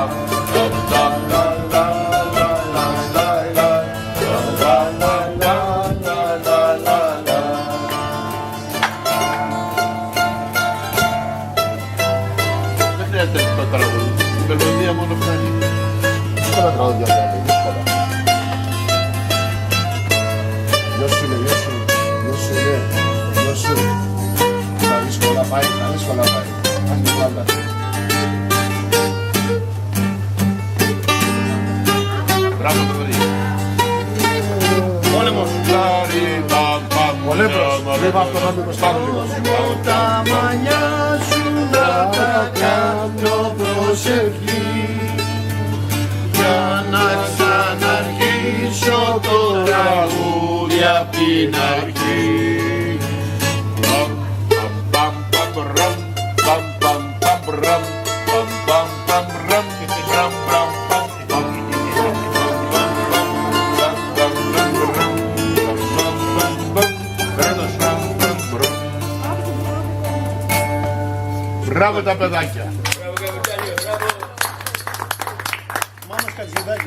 Δεν χρειάζεται το τραγούδι, η μελωδία μόνο φτάνει. Δύσκολα τραγούδια βγάλε, δύσκολα. Γιο σου είναι, γιο σου, γιο σου είναι, γιο σου. Τα δύσκολα πάει, τα δύσκολα πάει. Ας την πάντα. Μπράβο το παιδί. Πόλεμος. Πολέμος. Βλέπω αυτό να το προστάνω λίγο. Τα μαλλιά σου να τα κάνω προσευχή για να ξαναρχίσω το τραγούδι απ' την αρχή. Μπράβο τα παιδάκια. Μάνος Κατζηδάκης.